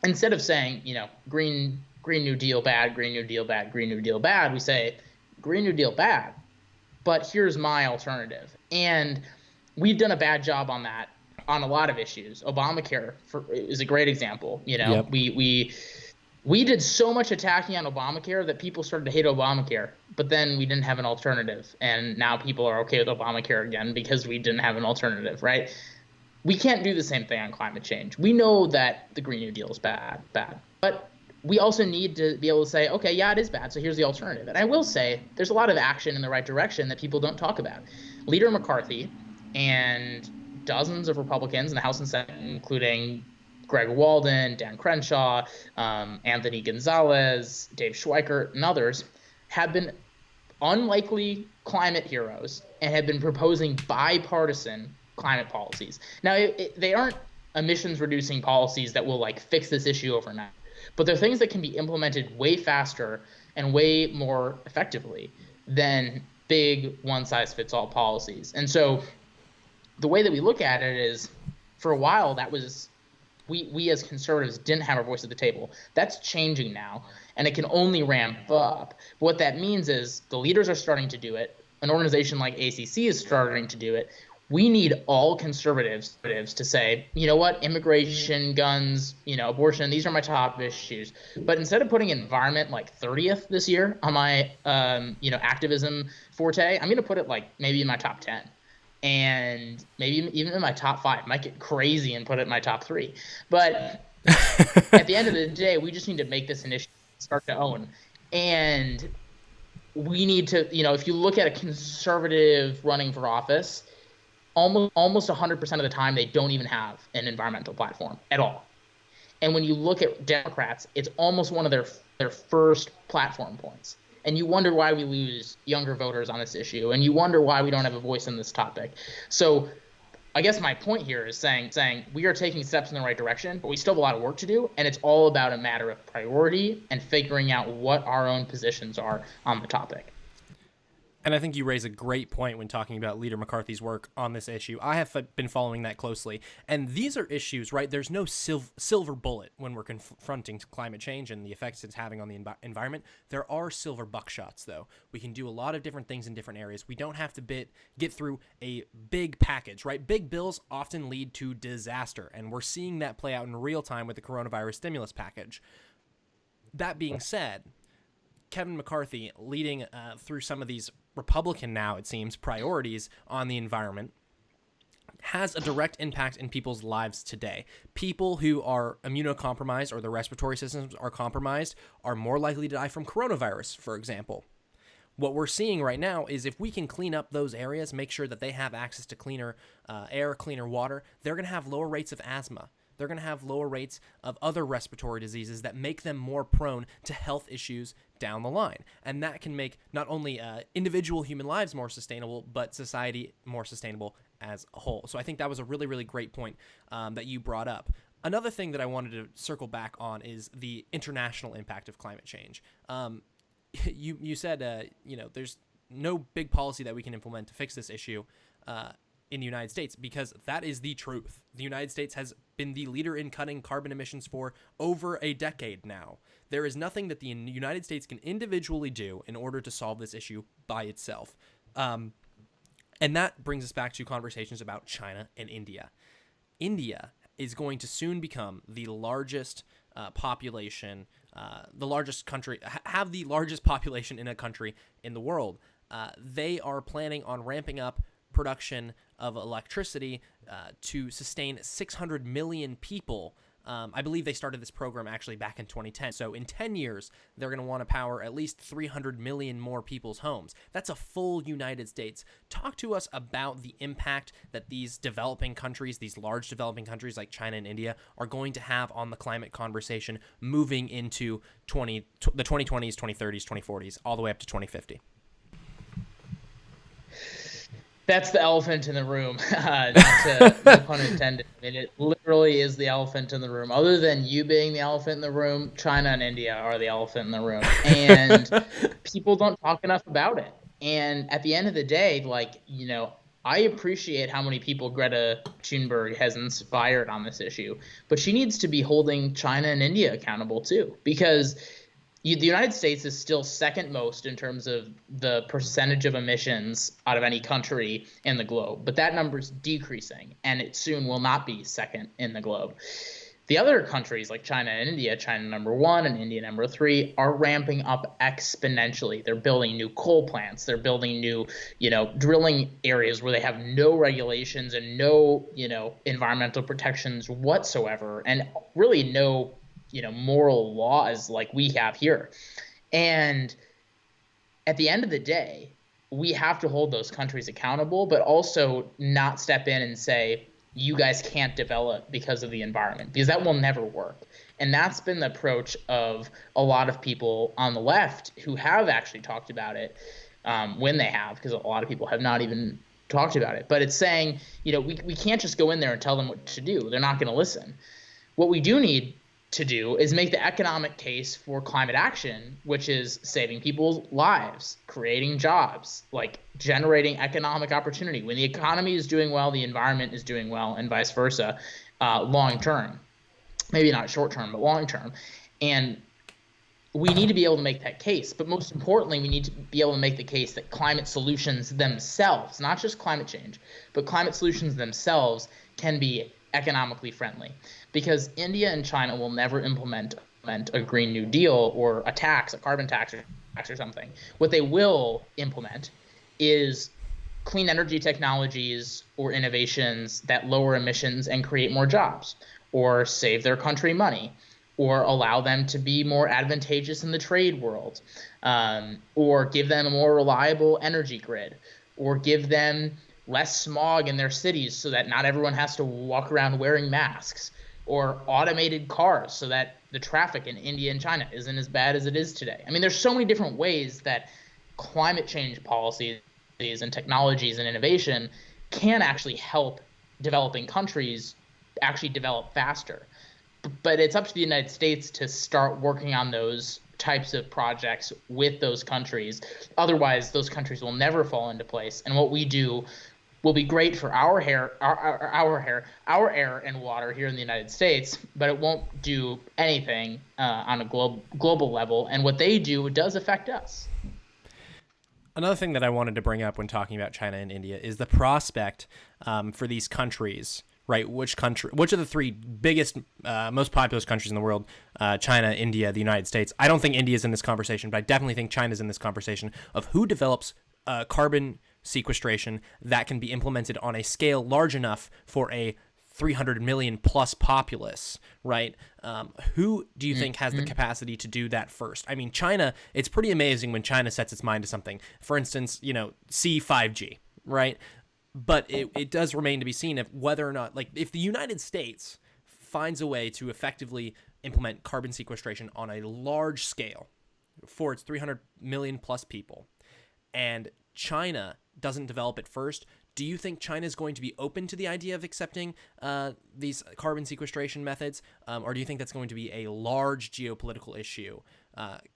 instead of saying, Green New Deal bad, Green New Deal bad, Green New Deal bad, we say Green New Deal bad, but here's my alternative. And we've done a bad job on that on a lot of issues. Obamacare is a great example. Yep. We did so much attacking on Obamacare that people started to hate Obamacare, but then we didn't have an alternative. And now people are okay with Obamacare again because we didn't have an alternative, right? We can't do the same thing on climate change. We know that the Green New Deal is bad, but we also need to be able to say, okay, yeah, it is bad, so here's the alternative. And I will say there's a lot of action in the right direction that people don't talk about. Leader McCarthy and dozens of Republicans in the House and Senate, including Greg Walden, Dan Crenshaw, Anthony Gonzalez, Dave Schweikert, and others, have been unlikely climate heroes and have been proposing bipartisan climate policies. Now, they aren't emissions-reducing policies that will fix this issue overnight. but they're things that can be implemented way faster and way more effectively than big one-size-fits-all policies. And so the way that we look at it is, for a while, that was we as conservatives didn't have our voice at the table. That's changing now, and it can only ramp up. But what that means is the leaders are starting to do it. An organization like ACC is starting to do it. We need all conservatives to say, you know what, immigration, guns, abortion, these are my top issues. But instead of putting environment like 30th this year on my, activism forte, I'm going to put it like maybe in my top 10. And maybe even in my top 5. Might get crazy and put it in my top 3. But at the end of the day, we just need to make this initiative start to own. And we need to, if you look at a conservative running for office, almost 100% of the time they don't even have an environmental platform at all. And when you look at Democrats, it's almost one of their first platform points. And you wonder why we lose younger voters on this issue, and you wonder why we don't have a voice in this topic. So I guess my point here is saying we are taking steps in the right direction, but we still have a lot of work to do, and it's all about a matter of priority and figuring out what our own positions are on the topic. And I think you raise a great point when talking about Leader McCarthy's work on this issue. I have been following that closely. And these are issues, right? There's no silver bullet when we're confronting climate change and the effects it's having on the environment. There are silver buckshots, though. We can do a lot of different things in different areas. We don't have to get through a big package, right? Big bills often lead to disaster. And we're seeing that play out in real time with the coronavirus stimulus package. That being said, Kevin McCarthy leading through some of these Republican, now it seems, priorities on the environment has a direct impact in people's lives today. People who are immunocompromised or their respiratory systems are compromised are more likely to die from coronavirus, for example. What we're seeing right now is if we can clean up those areas, make sure that they have access to cleaner air, cleaner water, they're going to have lower rates of asthma. They're going to have lower rates of other respiratory diseases that make them more prone to health issues down the line. And that can make not only individual human lives more sustainable, but society more sustainable as a whole. So I think that was a really, really great point that you brought up. Another thing that I wanted to circle back on is the international impact of climate change. You said, there's no big policy that we can implement to fix this issue in the United States, because that is the truth. The United States has been the leader in cutting carbon emissions for over a decade now. There is nothing that the United States can individually do in order to solve this issue by itself. And that brings us back to conversations about China and India. India is going to soon become the largest population, the largest country, have the largest population in a country in the world. They are planning on ramping up production of electricity to sustain 600 million people. I believe they started this program actually back in 2010. So in 10 years, they're going to want to power at least 300 million more people's homes. That's a full United States. Talk to us about the impact that these developing countries, these large developing countries like China and India, are going to have on the climate conversation moving into the 2020s, 2030s, 2040s, all the way up to 2050. That's the elephant in the room, no pun intended. I mean, it literally is the elephant in the room. Other than you being the elephant in the room, China and India are the elephant in the room. And people don't talk enough about it. And at the end of the day, I appreciate how many people Greta Thunberg has inspired on this issue. But she needs to be holding China and India accountable too, because the United States is still second most in terms of the percentage of emissions out of any country in the globe, but that number is decreasing, and it soon will not be second in the globe. The other countries like China and India, China number 1 and India number 3, are ramping up exponentially. They're building new coal plants. They're building new, drilling areas where they have no regulations and no, environmental protections whatsoever, and really no moral laws like we have here. And at the end of the day, we have to hold those countries accountable, but also not step in and say, you guys can't develop because of the environment, because that will never work. And that's been the approach of a lot of people on the left who have actually talked about it when they have, because a lot of people have not even talked about it. But it's saying, we can't just go in there and tell them what to do. They're not going to listen. What we do need to do is make the economic case for climate action, which is saving people's lives, creating jobs, like generating economic opportunity. When the economy is doing well, the environment is doing well, and vice versa, long term. Maybe not short term, but long term. And we need to be able to make that case. But most importantly, we need to be able to make the case that climate solutions themselves, not just climate change, but climate solutions themselves can be economically friendly. Because India and China will never implement a Green New Deal or a tax, a carbon tax or something. What they will implement is clean energy technologies or innovations that lower emissions and create more jobs, or save their country money, or allow them to be more advantageous in the trade world, or give them a more reliable energy grid, or give them less smog in their cities so that not everyone has to walk around wearing masks, or automated cars so that the traffic in India and China isn't as bad as it is today. I mean, there's so many different ways that climate change policies and technologies and innovation can actually help developing countries actually develop faster. But it's up to the United States to start working on those types of projects with those countries. Otherwise, those countries will never fall into place. And what we do will be great for our air and water here in the United States, but it won't do anything on a global level. And what they do does affect us. Another thing that I wanted to bring up when talking about China and India is the prospect for these countries, right? Which of the three biggest, most populous countries in the world, China, India, the United States. I don't think India's in this conversation, but I definitely think China's in this conversation of who develops carbon sequestration that can be implemented on a scale large enough for a 300 million plus populace, right? Who do you think has the capacity to do that first? I mean, China, it's pretty amazing when China sets its mind to something. For instance, see 5G, right? But it does remain to be seen if whether or not, like, if the United States finds a way to effectively implement carbon sequestration on a large scale for its 300 million plus people, and China doesn't develop it first, do you think China is going to be open to the idea of accepting these carbon sequestration methods, or do you think that's going to be a large geopolitical issue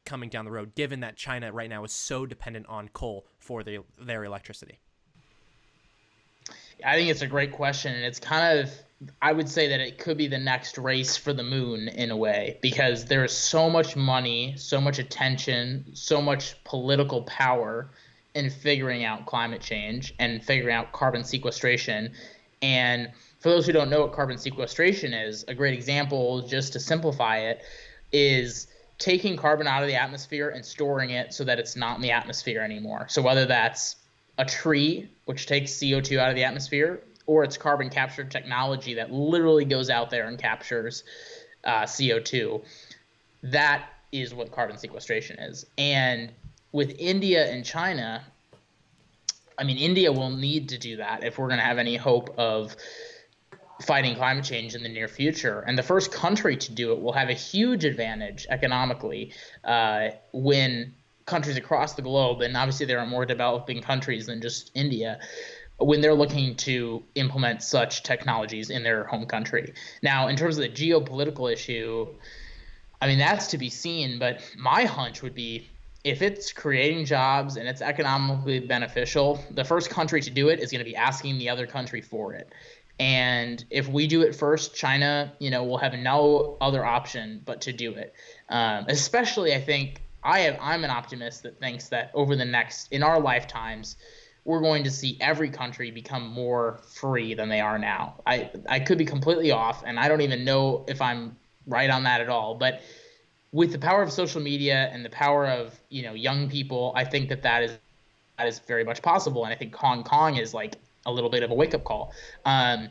coming down the road, given that China right now is so dependent on coal for their electricity? I think it's a great question, and it's kind of, I would say that it could be the next race for the moon in a way, because there is so much money, so much attention, so much political power in figuring out climate change and figuring out carbon sequestration. And for those who don't know what carbon sequestration is, a great example, just to simplify it, is taking carbon out of the atmosphere and storing it so that it's not in the atmosphere anymore. So whether that's a tree, which takes CO2 out of the atmosphere, or it's carbon capture technology that literally goes out there and captures CO2, that is what carbon sequestration is. And with India and China, I mean, India will need to do that if we're going to have any hope of fighting climate change in the near future. And the first country to do it will have a huge advantage economically when countries across the globe, and obviously there are more developing countries than just India, when they're looking to implement such technologies in their home country. Now, in terms of the geopolitical issue, I mean, that's to be seen, but my hunch would be, if it's creating jobs and it's economically beneficial, the first country to do it is going to be asking the other country for it. And if we do it first, China, will have no other option but to do it. Especially, I think, I'm an optimist that thinks that in our lifetimes, we're going to see every country become more free than they are now. I could be completely off, and I don't even know if I'm right on that at all. But with the power of social media and the power of young people, I think that is very much possible. And I think Hong Kong is like a little bit of a wake-up call, a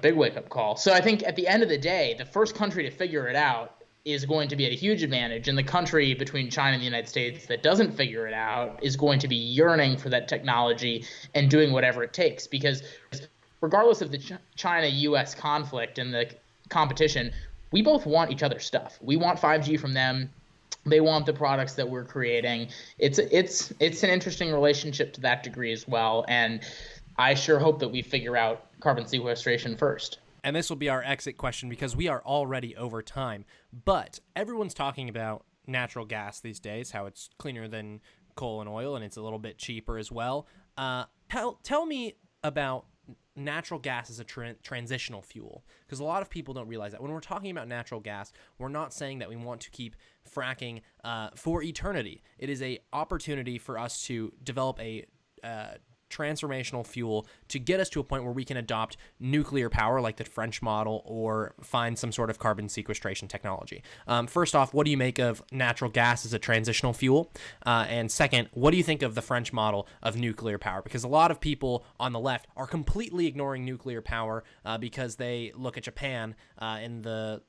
big wake-up call. So I think at the end of the day, the first country to figure it out is going to be at a huge advantage, and the country between China and the United States that doesn't figure it out is going to be yearning for that technology and doing whatever it takes. Because regardless of the China-U.S. conflict and the competition, we both want each other's stuff. We want 5G from them. They want the products that we're creating. It's an interesting relationship to that degree as well. And I sure hope that we figure out carbon sequestration first. And this will be our exit question because we are already over time. But everyone's talking about natural gas these days, how it's cleaner than coal and oil, and it's a little bit cheaper as well. Tell me about natural gas as a transitional fuel, because a lot of people don't realize that when we're talking about natural gas, we're not saying that we want to keep fracking for eternity. It is a opportunity for us to develop a transformational fuel to get us to a point where we can adopt nuclear power like the French model or find some sort of carbon sequestration technology. First off, what do you make of natural gas as a transitional fuel? And second, what do you think of the French model of nuclear power? Because a lot of people on the left are completely ignoring nuclear power because they look at Japan in the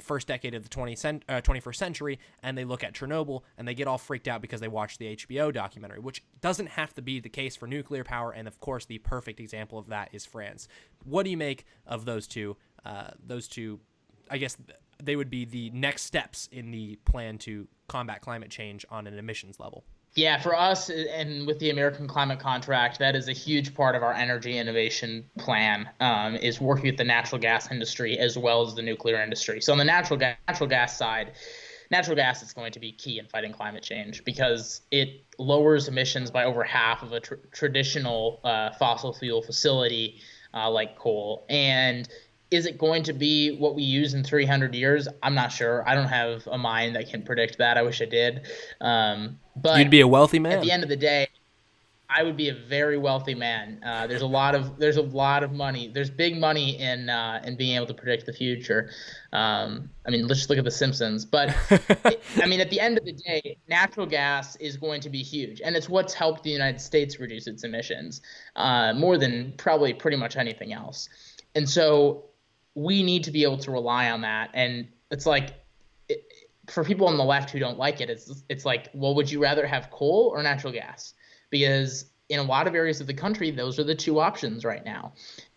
first decade of the 21st century, and they look at Chernobyl and they get all freaked out because they watched the HBO documentary, which doesn't have to be the case for nuclear power. And of course, the perfect example of that is France. What do you make of those two? I guess they would be the next steps in the plan to combat climate change on an emissions level. Yeah, for us and with the American Climate Contract, that is a huge part of our energy innovation plan, is working with the natural gas industry as well as the nuclear industry. So on the natural gas side, natural gas is going to be key in fighting climate change because it lowers emissions by over half of a traditional fossil fuel facility like coal. And is it going to be what we use in 300 years? I'm not sure. I don't have a mind that can predict that. I wish I did. But you'd be a wealthy man. At the end of the day, I would be a very wealthy man. There's a lot of money. There's big money in being able to predict the future. I mean, let's just look at The Simpsons. But I mean, at the end of the day, natural gas is going to be huge, and it's what's helped the United States reduce its emissions more than probably pretty much anything else. And so we need to be able to rely on that. And it's like, for people on the left who don't like it, it's like, well, would you rather have coal or natural gas? Because in a lot of areas of the country, those are the two options right now.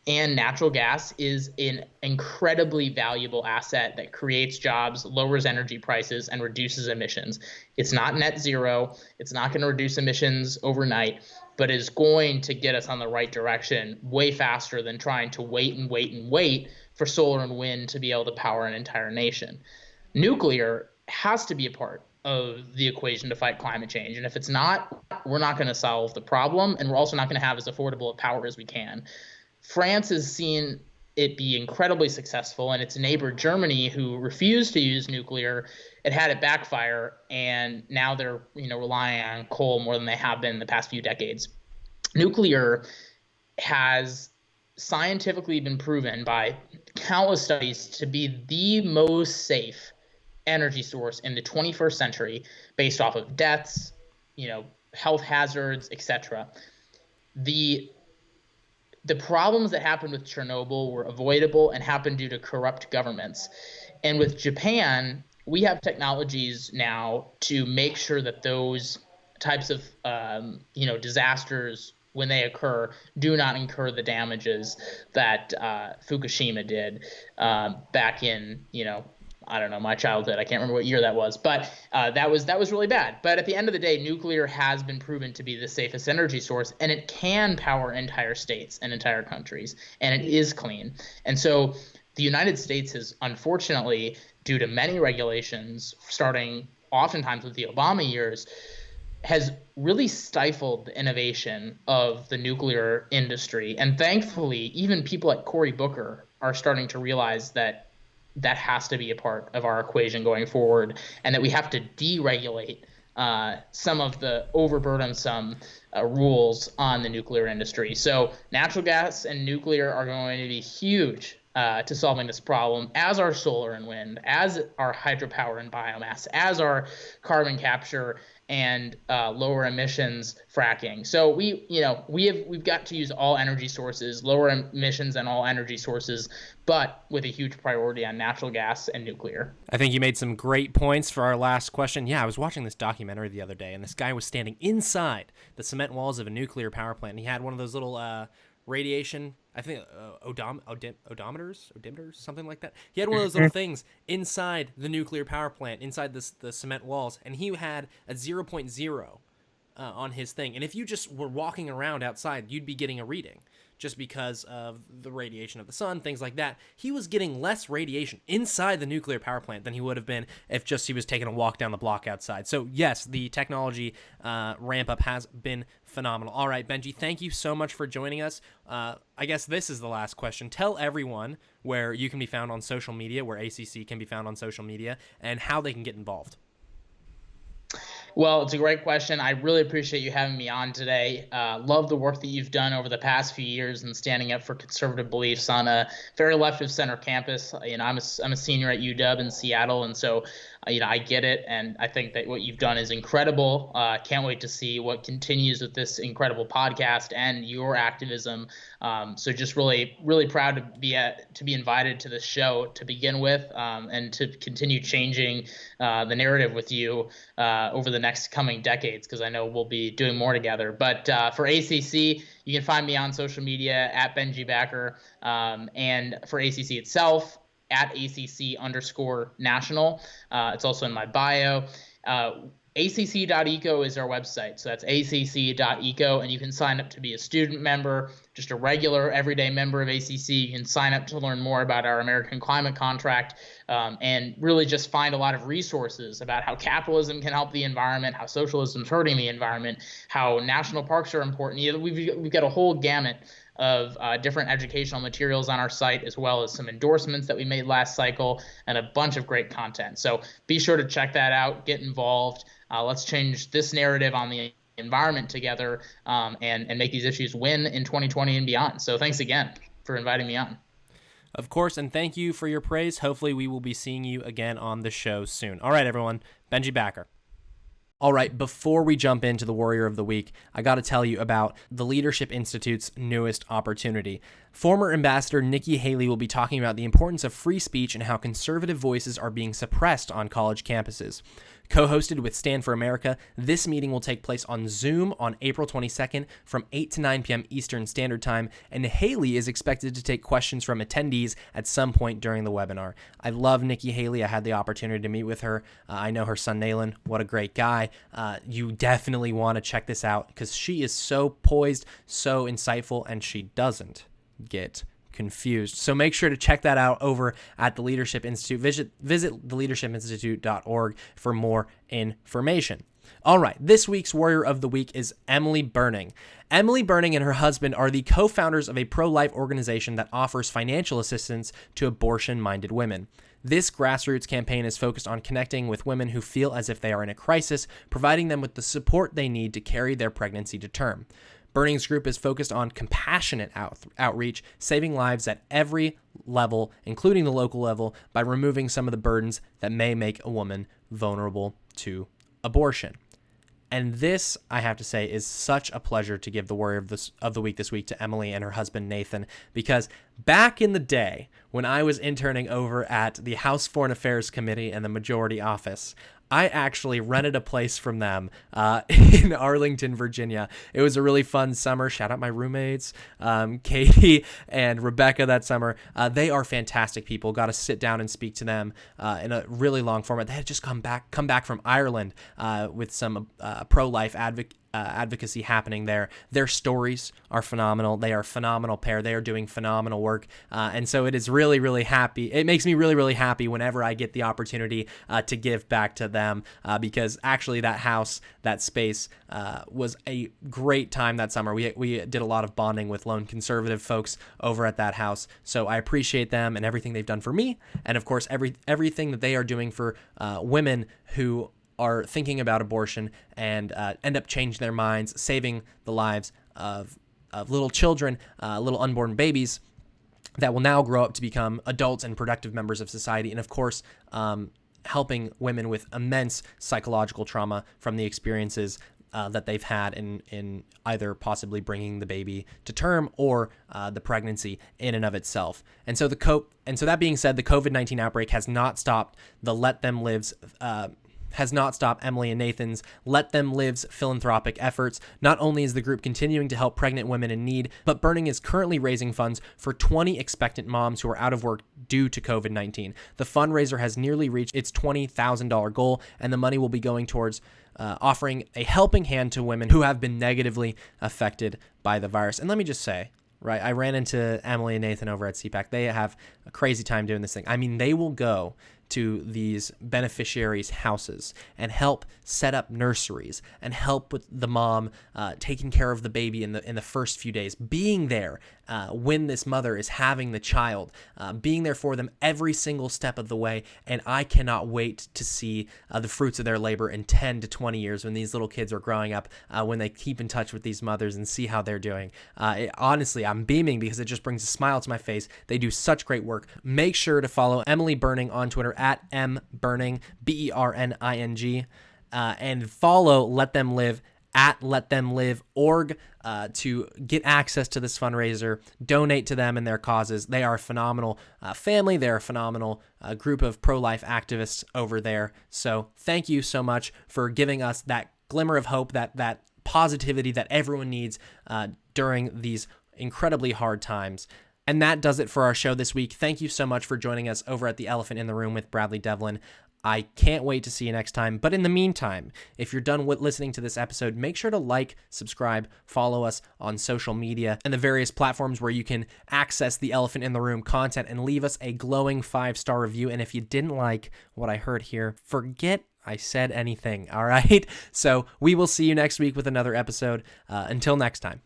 And natural gas is an incredibly valuable asset that creates jobs, lowers energy prices, and reduces emissions. It's not net zero. It's not going to reduce emissions overnight, but is going to get us on the right direction way faster than trying to wait for solar and wind to be able to power an entire nation. Nuclear has to be a part of the equation to fight climate change. And if it's not, we're not going to solve the problem. And we're also not going to have as affordable a power as we can. France has seen it be incredibly successful, and its neighbor Germany, who refused to use nuclear, it had it backfire, and now they're relying on coal more than they have been in the past few decades. Nuclear has scientifically been proven by countless studies to be the most safe energy source in the 21st century based off of deaths, health hazards, etc. The problems that happened with Chernobyl were avoidable and happened due to corrupt governments. And with Japan, we have technologies now to make sure that those types of disasters, when they occur, do not incur the damages that Fukushima did back in I don't know, my childhood. I can't remember what year that was, but that was really bad. But at the end of the day, nuclear has been proven to be the safest energy source, and it can power entire states and entire countries, and it is clean. And so the United States has, unfortunately, due to many regulations, starting oftentimes with the Obama years, has really stifled the innovation of the nuclear industry. And thankfully, even people like Cory Booker are starting to realize that has to be a part of our equation going forward, and that we have to deregulate some of the overburdensome rules on the nuclear industry. So natural gas and nuclear are going to be huge to solving this problem, as are solar and wind, as our hydropower and biomass, as our carbon capture and lower emissions fracking. So we've got to use all energy sources, lower emissions and all energy sources, but with a huge priority on natural gas and nuclear. I think you made some great points for our last question. Yeah, I was watching this documentary the other day, and this guy was standing inside the cement walls of a nuclear power plant, and he had one of those little radiation, I think odometers, something like that. He had one of those little things inside the nuclear power plant, inside the cement walls, and he had a 0.0 on his thing. And if you just were walking around outside, you'd be getting a reading just because of the radiation of the sun, things like that. He was getting less radiation inside the nuclear power plant than he would have been if just he was taking a walk down the block outside. So yes, the technology ramp up has been phenomenal. All right, Benji, thank you so much for joining us. I guess this is the last question. Tell everyone where you can be found on social media, where ACC can be found on social media, and how they can get involved. Well, it's a great question. I really appreciate you having me on today. Love the work that you've done over the past few years in standing up for conservative beliefs on a very left of center campus. I'm a senior at UW in Seattle, and so I get it, and I think that what you've done is incredible. Can't wait to see what continues with this incredible podcast and your activism. So just really, really proud to be invited to this show to begin with, and to continue changing the narrative with you over the next coming decades, because I know we'll be doing more together. But for ACC, you can find me on social media at Benji Backer, and for ACC itself, at ACC_national. It's also in my bio. ACC.eco is our website. So that's ACC.eco, and you can sign up to be a student member, just a regular everyday member of ACC. You can sign up to learn more about our American Climate Contract, and really just find a lot of resources about how capitalism can help the environment, how socialism is hurting the environment, how national parks are important. We've got a whole gamut of different educational materials on our site, as well as some endorsements that we made last cycle and a bunch of great content. So be sure to check that out, get involved. Let's change this narrative on the environment together, and make these issues win in 2020 and beyond. So thanks again for inviting me on. Of course, and thank you for your praise. Hopefully we will be seeing you again on the show soon. All right, everyone, Benji Backer. All right, before we jump into the Warrior of the Week, I got to tell you about the Leadership Institute's newest opportunity. Former Ambassador Nikki Haley will be talking about the importance of free speech and how conservative voices are being suppressed on college campuses. Co-hosted with Stand for America, this meeting will take place on Zoom on April 22nd from 8 to 9 p.m. Eastern Standard Time, and Haley is expected to take questions from attendees at some point during the webinar. I love Nikki Haley. I had the opportunity to meet with her. I know her son, Nayland. What a great guy. You definitely want to check this out because she is so poised, so insightful, and she doesn't get confused. So make sure to check that out over at the Leadership Institute. Visit theleadershipinstitute.org for more information. All right, this week's Warrior of the Week is Emily Burning. Emily Burning and her husband are the co-founders of a pro-life organization that offers financial assistance to abortion-minded women. This grassroots campaign is focused on connecting with women who feel as if they are in a crisis, providing them with the support they need to carry their pregnancy to term. Burning's group is focused on compassionate outreach, saving lives at every level, including the local level, by removing some of the burdens that may make a woman vulnerable to abortion. And this, I have to say, is such a pleasure to give the Warrior of the Week this week to Emily and her husband, Nathan, because back in the day when I was interning over at the House Foreign Affairs Committee and the Majority Office, I actually rented a place from them in Arlington, Virginia. It was a really fun summer. Shout out my roommates, Katie and Rebecca that summer. They are fantastic people. Got to sit down and speak to them in a really long format. They had just come back from Ireland with some pro-life advocacy happening there. Their stories are phenomenal. They are a phenomenal pair. They are doing phenomenal work. And so it is really, really happy. It makes me really, really happy whenever I get the opportunity to give back to them because actually that space was a great time that summer. We did a lot of bonding with lone conservative folks over at that house. So I appreciate them and everything they've done for me. And of course, everything that they are doing for women who are thinking about abortion and end up changing their minds, saving the lives of little children, little unborn babies that will now grow up to become adults and productive members of society. And of course, helping women with immense psychological trauma from the experiences that they've had in either possibly bringing the baby to term or the pregnancy in and of itself. And so that being said, the COVID-19 outbreak has not stopped the Let Them Live's has not stopped Emily and Nathan's Let Them Live's philanthropic efforts. Not only is the group continuing to help pregnant women in need, but Burning is currently raising funds for 20 expectant moms who are out of work due to COVID-19. The fundraiser has nearly reached its $20,000 goal, and the money will be going towards offering a helping hand to women who have been negatively affected by the virus. And let me just say, right, I ran into Emily and Nathan over at CPAC. They have a crazy time doing this thing. I mean, they will go to these beneficiaries' houses and help set up nurseries and help with the mom taking care of the baby in the first few days, being there when this mother is having the child, being there for them every single step of the way. And I cannot wait to see the fruits of their labor in 10 to 20 years when these little kids are growing up, when they keep in touch with these mothers and see how they're doing. Honestly, I'm beaming because it just brings a smile to my face. They do such great work. Make sure to follow Emily Burning on Twitter at mburning, BERNING, and follow Let Them Live at letthemlive.org to get access to this fundraiser, donate to them and their causes. They are a phenomenal family. They're a phenomenal group of pro-life activists over there. So thank you so much for giving us that glimmer of hope, that positivity that everyone needs during these incredibly hard times. And that does it for our show this week. Thank you so much for joining us over at the Elephant in the Room with Bradley Devlin. I can't wait to see you next time. But in the meantime, if you're done with listening to this episode, make sure to like, subscribe, follow us on social media and the various platforms where you can access the Elephant in the Room content, and leave us a glowing 5-star review. And if you didn't like what I heard here, forget I said anything. All right. So we will see you next week with another episode. Until next time.